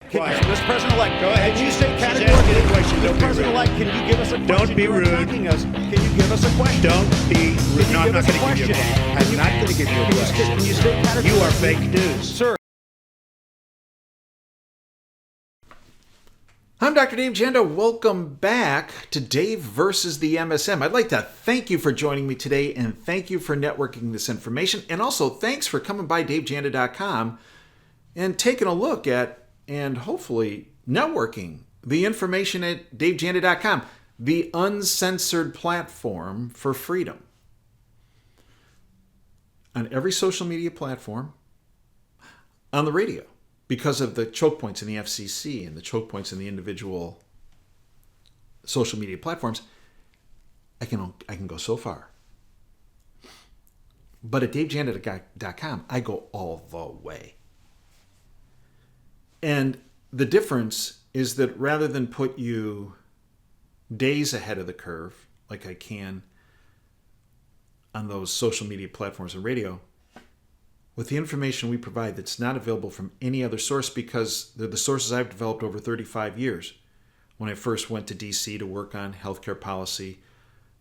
Quiet. Mr. President-elect, Go ahead. can you state She's asking a categorically, question. Don't Mr. be President-elect, can you give us a question? Don't be You are rude. attacking us. Can you give us a question? Don't be rude. Can No, you I'm give not us a going to give you a question? question. I'm not going to give you a question. Can you state categorically? You are fake news. Sir. I'm Dr. Dave Janda. Welcome back to Dave versus the MSM. I'd like to thank you for joining me today and thank you for networking this information. And also thanks for coming by DaveJanda.com and taking a look at and hopefully networking the information at DaveJanda.com, the uncensored platform for freedom. On every social media platform, on the radio, because of the choke points in the FCC and the choke points in the individual social media platforms, I can go so far. But at DaveJanda.com, I go all the way. And the difference is that rather than put you days ahead of the curve, like I can on those social media platforms and radio, with the information we provide that's not available from any other source, because they're the sources I've developed over 35 years when I first went to D.C. to work on healthcare policy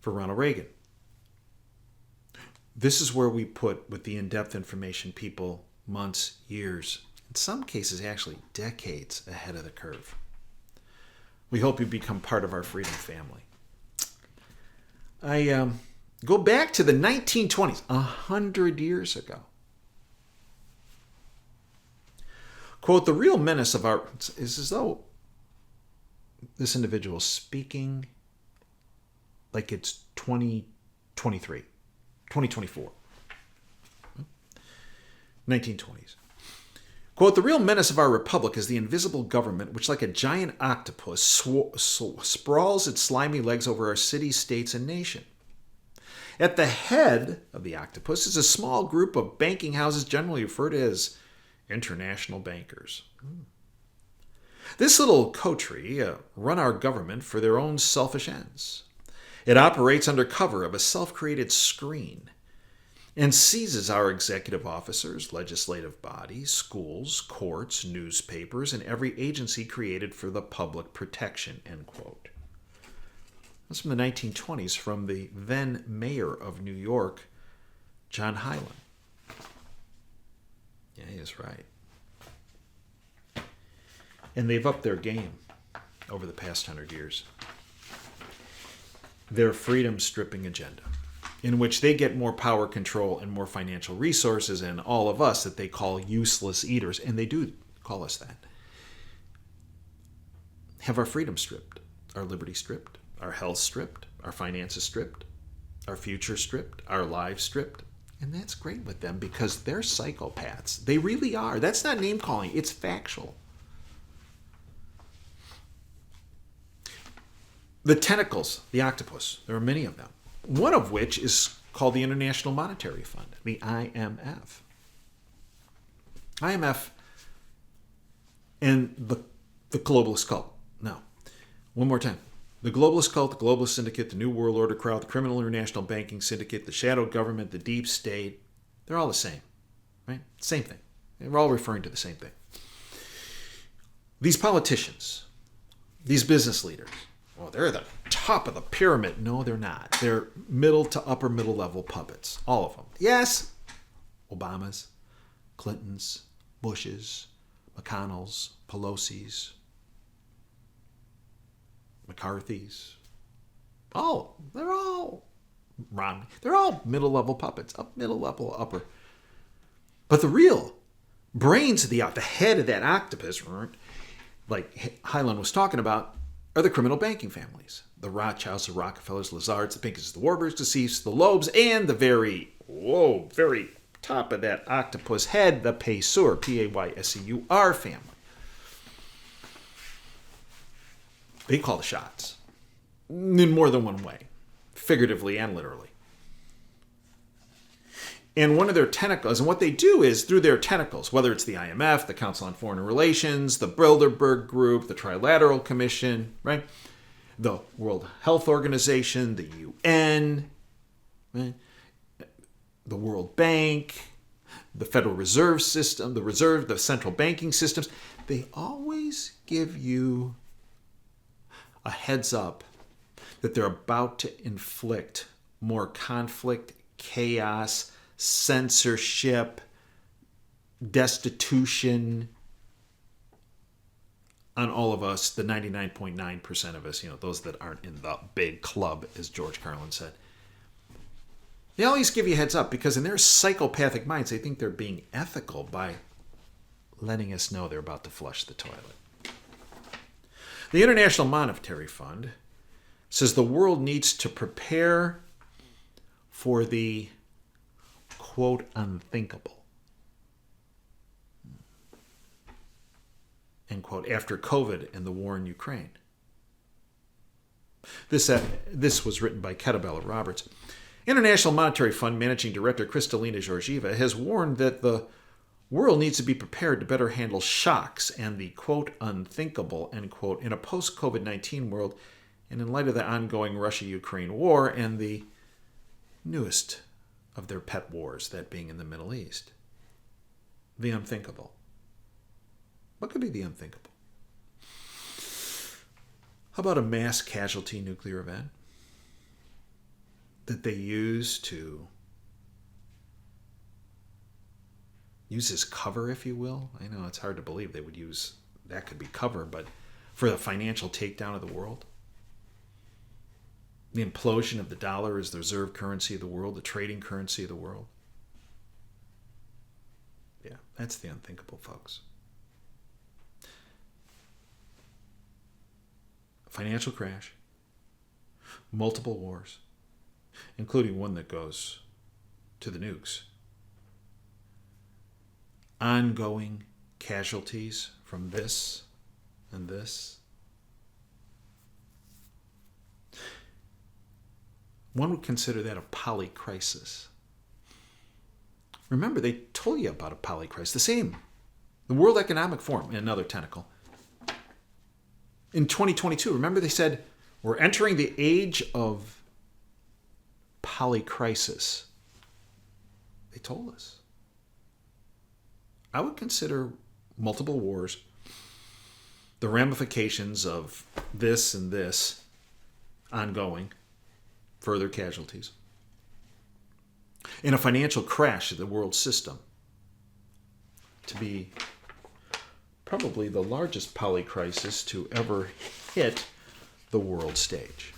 for Ronald Reagan. This is where we put, with the in-depth information, people months, years, in some cases actually decades ahead of the curve. We hope you become part of our freedom family. I go back to the 1920s, 100 years ago. Quote, the real menace of our is as though this individual is speaking like it's 2023, 2024, 1920s. Quote, the real menace of our republic is the invisible government which like a giant octopus sprawls its slimy legs over our cities, states, and nation. At the head of the octopus is a small group of banking houses generally referred to as international bankers. This little coterie run our government for their own selfish ends. It operates under cover of a self-created screen and seizes our executive officers, legislative bodies, schools, courts, newspapers, and every agency created for the public protection, end quote. That's from the 1920s, from the then mayor of New York, John Hyland. Yeah, he is right. And they've upped their game over the past 100 years. Their freedom-stripping agenda, in which they get more power, control, and more financial resources, and all of us that they call useless eaters, and they do call us that, have our freedom stripped, our liberty stripped, our health stripped, our finances stripped, our future stripped, our lives stripped. And that's great with them because they're psychopaths. They really are. That's not name calling. It's factual. The tentacles, the octopus, there are many of them. One of which is called the International Monetary Fund, the IMF. IMF and the globalist cult. No. One more time. The globalist cult, the globalist syndicate, the New World Order crowd, the criminal international banking syndicate, the shadow government, the deep state, they're all the same, right? Same thing. We're all referring to the same thing. These politicians, these business leaders, well, they're the top of the pyramid. No, they're not. They're middle to upper middle level puppets, all of them. Yes, Obamas, Clintons, Bushes, McConnells, Pelosi's, McCarthy's. Oh, they're all Romney. They're all middle-level puppets, up middle-level, upper. But the real brains of the head of that octopus, like Hyland was talking about, are the criminal banking families. The Rothschilds, the Rockefellers, Lazards, the Pinkertons, the Warburgs, the Seifs, the Loebs, and the very top of that octopus head, the Payseur, Payseur family. They call the shots in more than one way, figuratively and literally. And one of their tentacles, and what they do is through their tentacles, whether it's the IMF, the Council on Foreign Relations, the Bilderberg Group, the Trilateral Commission, right? The World Health Organization, the UN, right? The World Bank, the Federal Reserve System, the central banking systems, they always give you a heads up that they're about to inflict more conflict, chaos, censorship, destitution on all of us, the 99.9% of us, those that aren't in the big club, as George Carlin said. They always give you a heads up because in their psychopathic minds, they think they're being ethical by letting us know they're about to flush the toilet. The International Monetary Fund says the world needs to prepare for the, quote, unthinkable, end quote, after COVID and the war in Ukraine. This was written by Kettlebell Roberts. International Monetary Fund Managing Director Kristalina Georgieva has warned that the world needs to be prepared to better handle shocks and the, quote, unthinkable, end quote, in a post-COVID-19 world and in light of the ongoing Russia-Ukraine war and the newest of their pet wars, that being in the Middle East. The unthinkable. What could be the unthinkable? How about a mass casualty nuclear event that they use as cover, if you will? I know it's hard to believe they would use that could be cover, but for the financial takedown of the world, the implosion of the dollar as the reserve currency of the world, the trading currency of the world. Yeah, that's the unthinkable, folks. Financial crash, multiple wars, including one that goes to the nukes. Ongoing casualties from this and this. One would consider that a polycrisis. Remember, they told you about a polycrisis. The same. The World Economic Forum, another tentacle. In 2022, remember they said, we're entering the age of polycrisis. They told us. I would consider multiple wars, the ramifications of this and this ongoing, further casualties, in a financial crash of the world system to be probably the largest polycrisis to ever hit the world stage.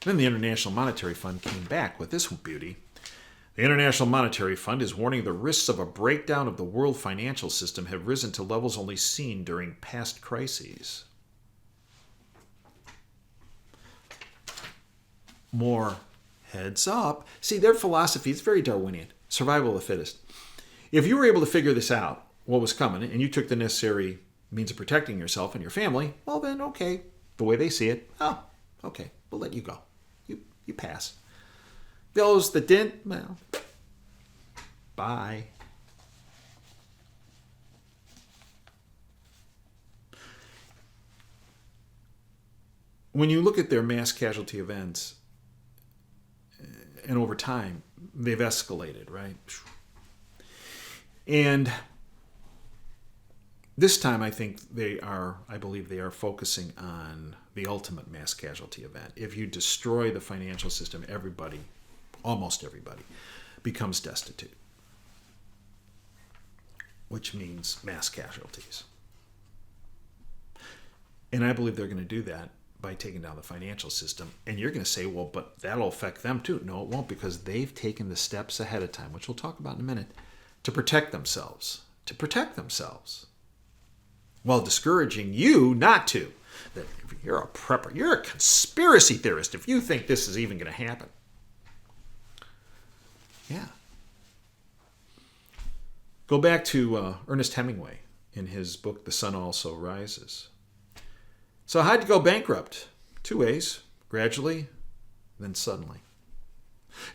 Then the International Monetary Fund came back with this beauty. The International Monetary Fund is warning the risks of a breakdown of the world financial system have risen to levels only seen during past crises. More heads up. See, their philosophy is very Darwinian. Survival of the fittest. If you were able to figure this out, what was coming, and you took the necessary means of protecting yourself and your family, well then, okay, the way they see it, oh, okay, we'll let you go. You pass. Those that didn't, well, bye. When you look at their mass casualty events, and over time, they've escalated, right? And this time, I believe they are focusing on the ultimate mass casualty event. If you destroy the financial system, everybody, almost everybody, becomes destitute, which means mass casualties. And I believe they're going to do that by taking down the financial system. And you're going to say, well, but that'll affect them too. No, it won't, because they've taken the steps ahead of time, which we'll talk about in a minute, to protect themselves. While discouraging you not to. That if you're a prepper, you're a conspiracy theorist if you think this is even going to happen. Yeah. Go back to Ernest Hemingway in his book, The Sun Also Rises. So how'd you go bankrupt? Two ways. Gradually, then suddenly.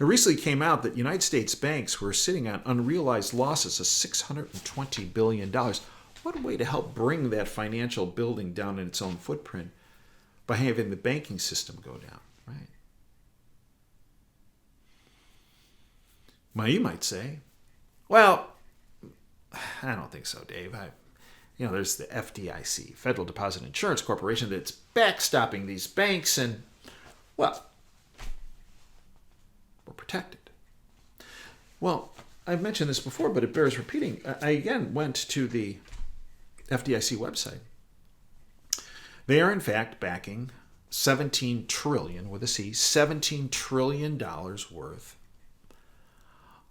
It recently came out that United States banks were sitting on unrealized losses of $620 billion. What a way to help bring that financial building down in its own footprint by having the banking system go down, right? Well, you might say, well, I don't think so, Dave. There's the FDIC, Federal Deposit Insurance Corporation, that's backstopping these banks, and, well, we're protected. Well, I've mentioned this before, but it bears repeating. I again went to the FDIC website. They are, in fact, backing $17 trillion, with a C, $17 trillion worth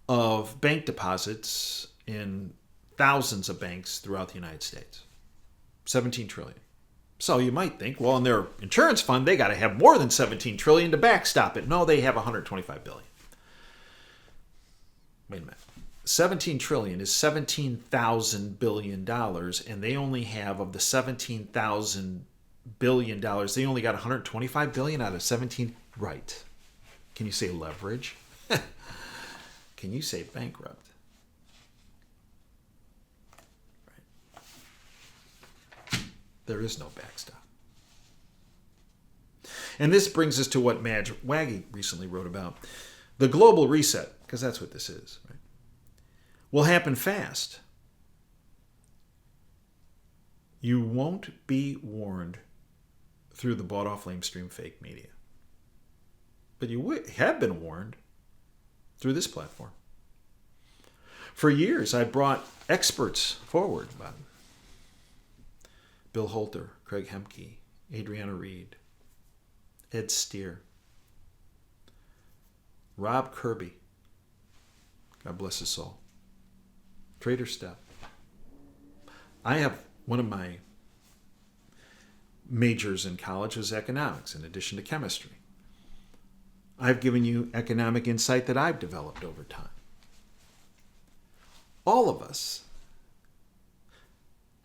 of bank deposits in thousands of banks throughout the United States. $17 trillion. So you might think, well, in their insurance fund, they got to have more than $17 trillion to backstop it. No, they have $125 billion. Wait a minute. 17 trillion is $17,000 billion, and they only have, of the $17,000 billion, they only got 125 billion out of 17. Right. Can you say leverage? Can you say bankrupt? Right. There is no backstop. And this brings us to what Madge Waggy recently wrote about. The global reset, because that's what this is, right, will happen fast. You won't be warned through the bought-off lamestream fake media. But you have been warned through this platform. For years, I brought experts forward about Bill Holter, Craig Hemke, Adriana Reed, Ed Steer, Rob Kirby, God bless his soul, Trader Step. I have one of my majors in college was economics, in addition to chemistry. I've given you economic insight that I've developed over time. All of us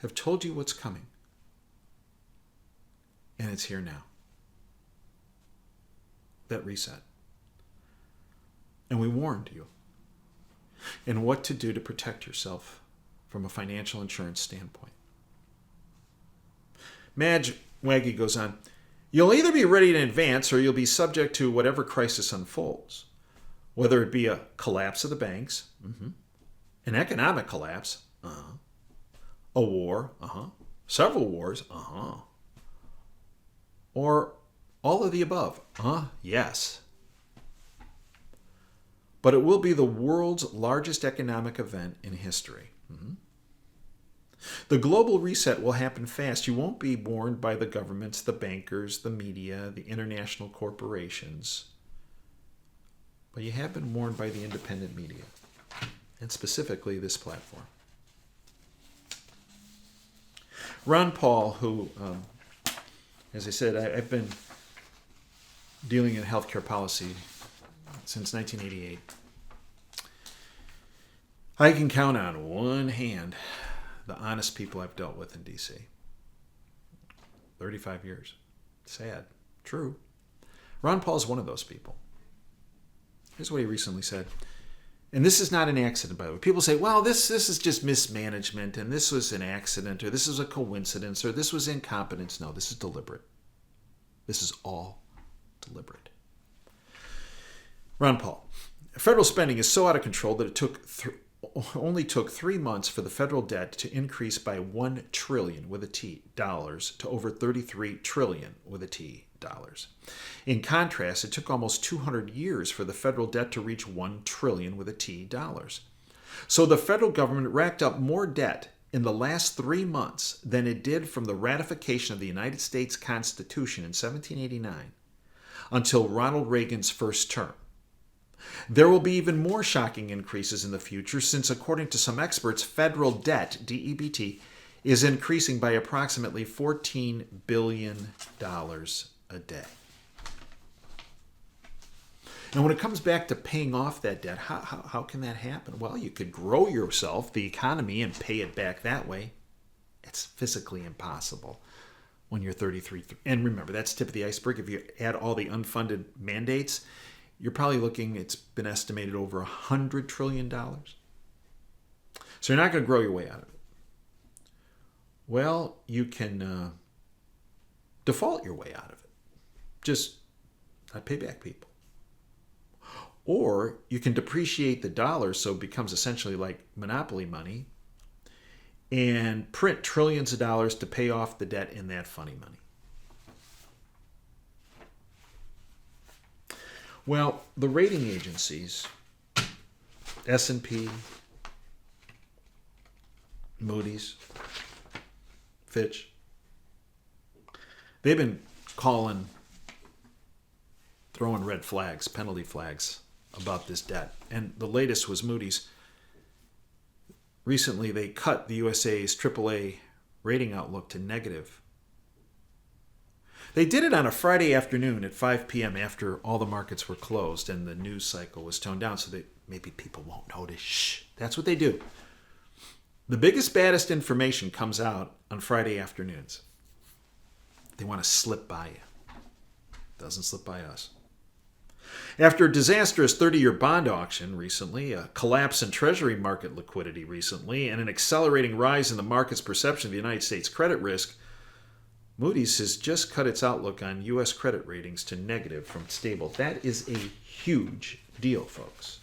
have told you what's coming, and it's here now. That reset. And we warned you and what to do to protect yourself from a financial insurance standpoint. Madge Waggy goes on, you'll either be ready in advance or you'll be subject to whatever crisis unfolds, whether it be a collapse of the banks, an economic collapse, a war, several wars, or all of the above, yes. But it will be the world's largest economic event in history. The global reset will happen fast. You won't be warned by the governments, the bankers, the media, the international corporations. But you have been warned by the independent media, and specifically this platform. Ron Paul, who, as I said, I've been dealing in healthcare policy since 1988. I can count on one hand the honest people I've dealt with in D.C. 35 years. Sad. True. Ron Paul is one of those people. Here's what he recently said. And this is not an accident, by the way. People say, well, this is just mismanagement, and this was an accident, or this is a coincidence, or this was incompetence. No, this is deliberate. This is all deliberate. Ron Paul. Federal spending is so out of control that it only took 3 months for the federal debt to increase by $1 trillion with a T dollars to over $33 trillion with a T dollars. In contrast, it took almost 200 years for the federal debt to reach $1 trillion with a T dollars. So the federal government racked up more debt in the last 3 months than it did from the ratification of the United States Constitution in 1789 until Ronald Reagan's first term. There will be even more shocking increases in the future since, according to some experts, federal debt, DEBT, is increasing by approximately $14 billion a day. And when it comes back to paying off that debt, how can that happen? Well, you could grow yourself, the economy, and pay it back that way. It's physically impossible when you're 33. And remember, that's tip of the iceberg. If you add all the unfunded mandates, you're probably looking, it's been estimated, over $100 trillion. So you're not going to grow your way out of it. Well, you can default your way out of it. Just not pay back people. Or you can depreciate the dollar so it becomes essentially like monopoly money and print trillions of dollars to pay off the debt in that funny money. Well, the rating agencies, S&P, Moodys, Fitch, they've been throwing red flags, penalty flags about this debt. And the latest was Moodys. Recently, they cut the USA's AAA rating outlook to negative. They did it on a Friday afternoon at 5 p.m. after all the markets were closed and the news cycle was toned down so that maybe people won't notice. Shh, that's what they do. The biggest, baddest information comes out on Friday afternoons. They want to slip by you. Doesn't slip by us. After a disastrous 30-year bond auction recently, a collapse in Treasury market liquidity recently, and an accelerating rise in the market's perception of the United States credit risk, Moody's has just cut its outlook on U.S. credit ratings to negative from stable. That is a huge deal, folks.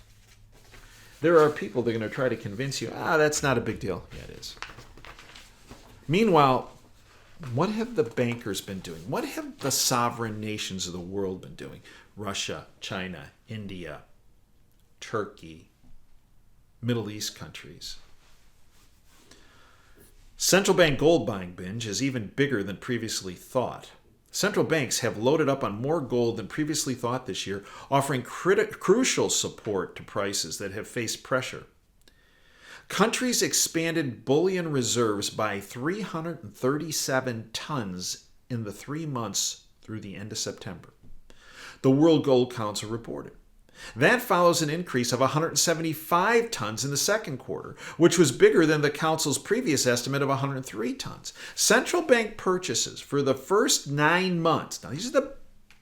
There are people that are going to try to convince you, that's not a big deal. Yeah, it is. Meanwhile, what have the bankers been doing? What have the sovereign nations of the world been doing? Russia, China, India, Turkey, Middle East countries. Central bank gold buying binge is even bigger than previously thought. Central banks have loaded up on more gold than previously thought this year, offering crucial support to prices that have faced pressure. Countries expanded bullion reserves by 337 tons in the 3 months through the end of September. The World Gold Council reported. That follows an increase of 175 tons in the second quarter, which was bigger than the Council's previous estimate of 103 tons. Central bank purchases for the first 9 months. Now, these are the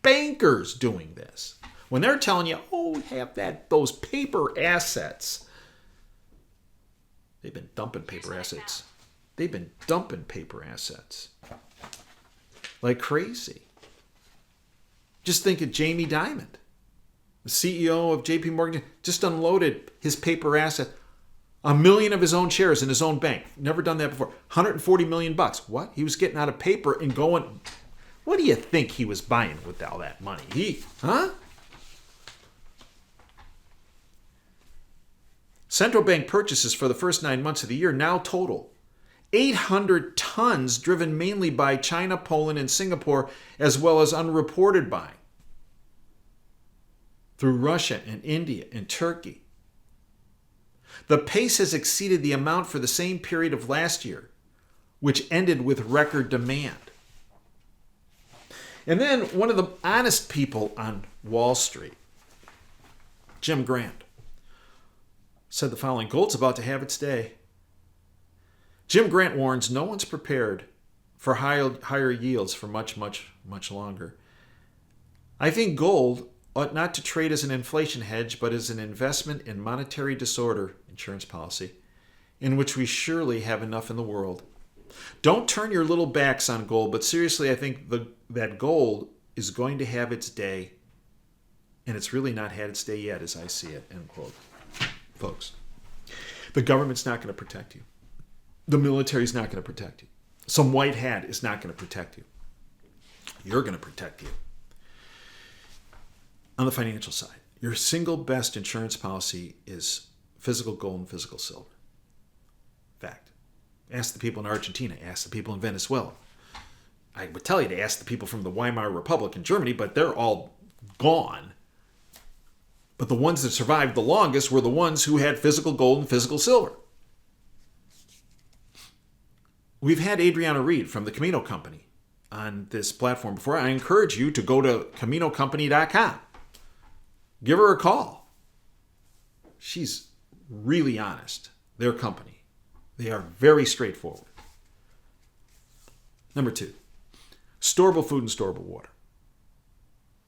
bankers doing this. When they're telling you, we have those paper assets. They've been dumping paper assets. They've been dumping paper assets like crazy. Just think of Jamie Dimon, the CEO of JP Morgan, just unloaded his paper asset, 1 million of his own shares in his own bank. Never done that before. $140 million. What? He was getting out of paper and going. What do you think he was buying with all that money? Central bank purchases for the first 9 months of the year now total 800 tons, driven mainly by China, Poland, and Singapore, as well as unreported buying through Russia and India and Turkey. The pace has exceeded the amount for the same period of last year, which ended with record demand. And then one of the honest people on Wall Street, Jim Grant, said the following: gold's about to have its day. Jim Grant warns no one's prepared for higher yields for much, much, much longer. I think gold ought not to trade as an inflation hedge, but as an investment in monetary disorder insurance policy, in which we surely have enough in the world. Don't turn your little backs on gold, but seriously, I think that gold is going to have its day, and it's really not had its day yet, as I see it, end quote. Folks, the government's not going to protect you. The military's not going to protect you. Some white hat is not going to protect you. You're going to protect you. On the financial side, your single best insurance policy is physical gold and physical silver. Fact. Ask the people in Argentina. Ask the people in Venezuela. I would tell you to ask the people from the Weimar Republic in Germany, but they're all gone. But the ones that survived the longest were the ones who had physical gold and physical silver. We've had Adriana Reed from the Camino Company on this platform before. I encourage you to go to CaminoCompany.com. Give her a call. She's really honest. Their company. They are very straightforward. Number 2, storable food and storable water.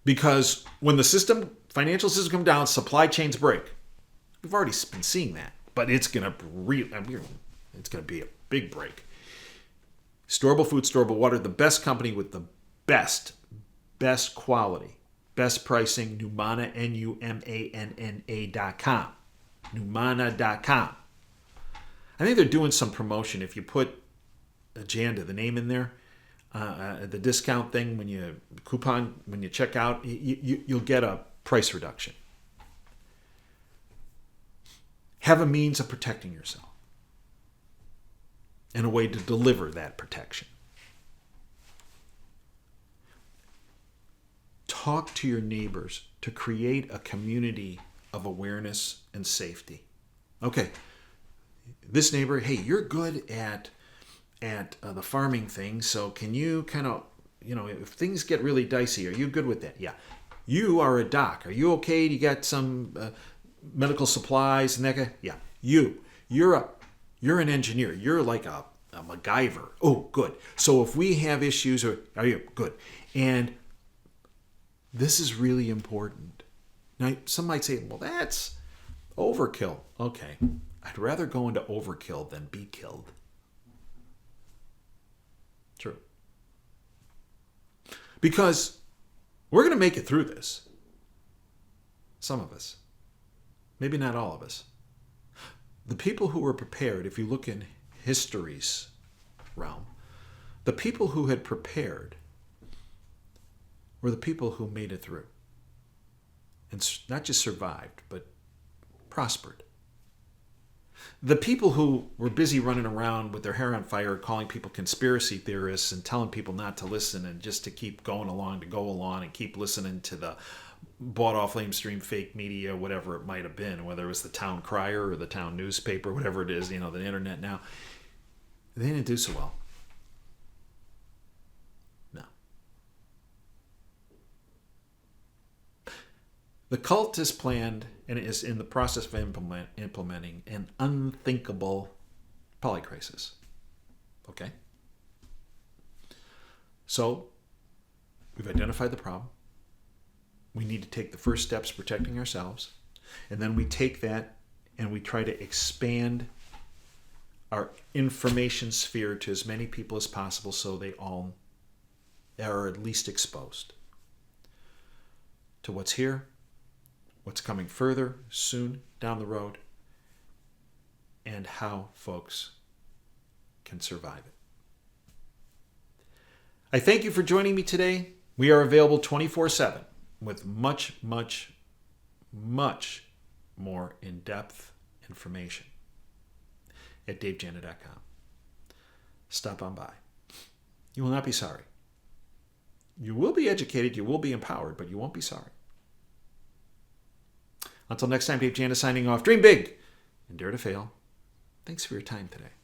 Because when the financial system comes down, supply chains break. We've already been seeing that, but it's going to be a big break. Storable food, storable water, the best company with the best quality, Best pricing, Numana, Numanna.com. Numana.com. I think they're doing some promotion. If you put Janda, the name in there, the discount thing, when you check out, you'll get a price reduction. Have a means of protecting yourself and a way to deliver that protection. Talk to your neighbors to create a community of awareness and safety. Okay, this neighbor, hey, you're good at the farming thing, so can you kind of, if things get really dicey, are you good with that? Yeah. You are a doc. Are you okay? You got some medical supplies and that guy? Yeah. You're an engineer. You're like a MacGyver. Oh, good. So if we have issues, are you good? And this is really important. Now, some might say, well, that's overkill. Okay. I'd rather go into overkill than be killed. True. Because we're going to make it through this. Some of us. Maybe not all of us. The people who were prepared, if you look in history's realm, the people who had prepared were the people who made it through. And not just survived, but prospered. The people who were busy running around with their hair on fire, calling people conspiracy theorists and telling people not to listen and just to keep going along, to go along and keep listening to the bought-off lamestream fake media, whatever it might have been, whether it was the town crier or the town newspaper, whatever it is, the internet now, they didn't do so well. No. The cult has planned and is in the process of implementing an unthinkable polycrisis. Okay? So, we've identified the problem. We need to take the first steps protecting ourselves. And then we take that and we try to expand our information sphere to as many people as possible so they all are at least exposed to what's here, what's coming further, soon, down the road, and how folks can survive it. I thank you for joining me today. We are available 24/7 with much, much, much more in-depth information at davejanda.com. Stop on by. You will not be sorry. You will be educated, you will be empowered, but you won't be sorry. Until next time, Dave Janda signing off. Dream big and dare to fail. Thanks for your time today.